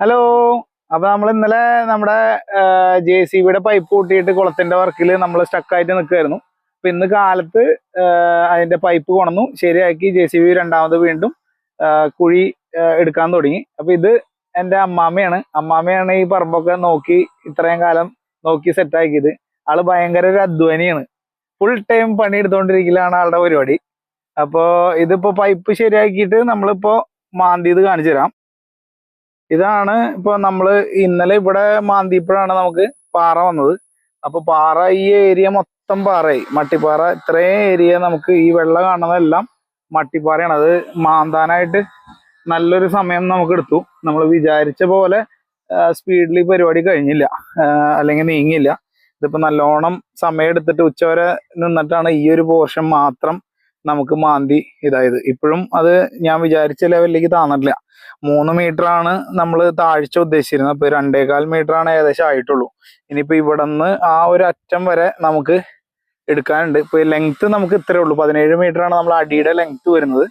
Hello. അപ്പൊ നമ്മൾ ഇന്നലെ നമ്മുടെ JCB പൈപ്പ് കൂട്ടിയിട്ട് കുളത്തിന്റെ വർക്കിൽ നമ്മൾ സ്റ്റക്കായിട്ട് നിൽക്കുമായിരുന്നു. അപ്പൊ ഇന്ന് കാലത്ത് അതിന്റെ പൈപ്പ് കൊണന്നു ശരിയാക്കി JCB രണ്ടാമത് വീണ്ടും കുഴി എടുക്കാൻ തുടങ്ങി. അപ്പൊ ഇത് എന്റെ അമ്മാമ്മയാണ് ഈ പറമ്പൊക്കെ നോക്കി ഇത്രയും കാലം നോക്കി സെറ്റാക്കിയത്. ആള് ഭയങ്കര ഒരു അധ്വാനിയാണ്. ഫുൾ ടൈം പണി എടുത്തോണ്ടിരിക്കലാണ് ആളുടെ പരിപാടി. അപ്പോ ഇതിപ്പോ പൈപ്പ് ശരിയാക്കിയിട്ട് നമ്മളിപ്പോ മാന്തിയത് കാണിച്ചു തരാം. ഇതാണ് ഇപ്പൊ നമ്മള് ഇന്നലെ ഇവിടെ മാന്തിയപ്പോഴാണ് നമുക്ക് പാറ വന്നത്. അപ്പൊ പാറ ഈ ഏരിയ മൊത്തം പാറയായി, മട്ടിപ്പാറ. ഇത്രയും ഏരിയ നമുക്ക് ഈ വെള്ള കാണുന്നതെല്ലാം മട്ടിപ്പാറയാണ്. അത് മാന്താനായിട്ട് നല്ലൊരു സമയം നമുക്ക് എടുത്തു. നമ്മൾ വിചാരിച്ച പോലെ സ്പീഡിൽ ഈ പരിപാടി കഴിഞ്ഞില്ല, അല്ലെങ്കിൽ നീങ്ങില്ല. ഇതിപ്പോ നല്ലോണം സമയം എടുത്തിട്ട് ഉച്ചവരെ നിന്നിട്ടാണ് ഈ ഒരു പോർഷൻ മാത്രം നമുക്ക് മാന്തി ഇതായത്. ഇപ്പോഴും അത് ഞാൻ വിചാരിച്ച ലെവലിലേക്ക് താന്നിട്ടില്ല. 3 മീറ്റർ ആണ് നമ്മൾ താഴ്ച ഉദ്ദേശിച്ചിരുന്നത്. അപ്പൊ 2.25 മീറ്റർ ആണ് ഏകദേശം ആയിട്ടുള്ളൂ. ഇനിയിപ്പോ ഇവിടെ നിന്ന് ആ ഒരു അറ്റം വരെ നമുക്ക് എടുക്കാനുണ്ട്. ഇപ്പൊ ലെങ്ത് നമുക്ക് ഇത്രേ ഉള്ളൂ, 17 മീറ്റർ ആണ് നമ്മൾ അടിയുടെ ലെങ്ത് വരുന്നത്.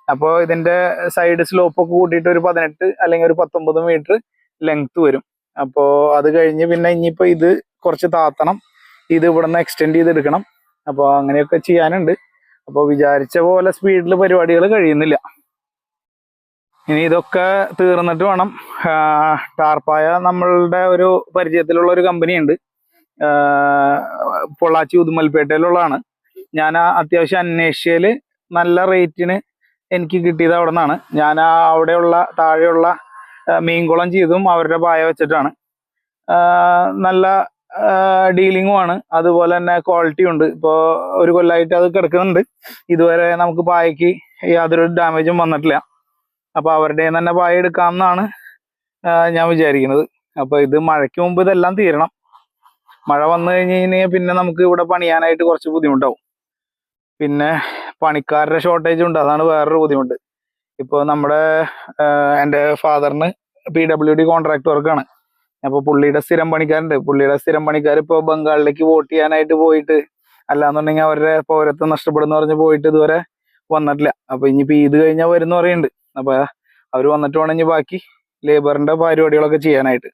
അപ്പോൾ ഇതിന്റെ സൈഡ് സ്ലോപ്പ് ഒക്കെ കൂട്ടിയിട്ട് ഒരു 18 അല്ലെങ്കിൽ ഒരു 19 മീറ്റർ ലെങ്ത് വരും. അപ്പോൾ അത് കഴിഞ്ഞ് പിന്നെ ഇനിയിപ്പോ ഇത് കുറച്ച് താത്തണം, ഇത് ഇവിടെ നിന്ന് എക്സ്റ്റെൻഡ് ചെയ്തെടുക്കണം. അപ്പോൾ അങ്ങനെയൊക്കെ ചെയ്യാനുണ്ട്. അപ്പോൾ വിചാരിച്ച പോലെ സ്പീഡിൽ പരിപാടികൾ കഴിയുന്നില്ല. ഇനി ഇതൊക്കെ തീർന്നിട്ട് വേണം. ടാർപ്പായ നമ്മളുടെ ഒരു പരിചയത്തിലുള്ള ഒരു കമ്പനി ഉണ്ട്, പൊള്ളാച്ചി ഉദുമൽപേട്ടയിലുള്ളതാണ്. ഞാൻ അത്യാവശ്യം അന്വേഷിച്ചാൽ നല്ല റേറ്റിന് എനിക്ക് കിട്ടിയത് അവിടെ നിന്നാണ്. ഞാൻ അവിടെയുള്ള താഴെയുള്ള മീൻകുളം ചെയ്തും അവരുടെ പായ വെച്ചിട്ടാണ്. നല്ല ഡീലിങ്ങുമാണ്, അതുപോലെ തന്നെ ക്വാളിറ്റി ഉണ്ട്. ഇപ്പോൾ ഒരു കൊല്ലമായിട്ട് അത് കിടക്കുന്നുണ്ട്. ഇതുവരെ നമുക്ക് പായക്ക് യാതൊരു ഡാമേജും വന്നിട്ടില്ല. അപ്പൊ അവരുടെ തന്നെ പായ എടുക്കാമെന്നാണ് ഞാൻ വിചാരിക്കുന്നത്. അപ്പൊ ഇത് മഴയ്ക്ക് മുമ്പ് ഇതെല്ലാം തീരണം. മഴ വന്നു കഴിഞ്ഞാൽ പിന്നെ നമുക്ക് ഇവിടെ പണിയാനായിട്ട് കുറച്ച് ബുദ്ധിമുട്ടാവും. പിന്നെ പണിക്കാരുടെ ഷോർട്ടേജ് ഉണ്ട്, അതാണ് വേറൊരു ബുദ്ധിമുട്ട്. ഇപ്പോൾ നമ്മുടെ എൻ്റെ ഫാദറിന് PWD കോൺട്രാക്ട് വർക്കാണ്. അപ്പോൾ പുള്ളിയുടെ സ്ഥിരം പണിക്കാരുണ്ട്. പുള്ളിയുടെ സ്ഥിരം പണിക്കാർ ഇപ്പോൾ ബംഗാളിലേക്ക് വോട്ട് ചെയ്യാനായിട്ട് പോയിട്ട്, അല്ലാന്നുണ്ടെങ്കിൽ അവരുടെ പൗരത്വം നഷ്ടപ്പെടുന്ന പറഞ്ഞ് പോയിട്ട് ഇതുവരെ വന്നിട്ടില്ല. അപ്പൊ ഇനിയിപ്പോ ഇത് കഴിഞ്ഞാൽ വരുന്ന പറയുന്നുണ്ട്. അപ്പൊ അവർ വന്നിട്ട് വേണം ഇനി ബാക്കി ലേബറിന്റെ പരിപാടികളൊക്കെ ചെയ്യാനായിട്ട്.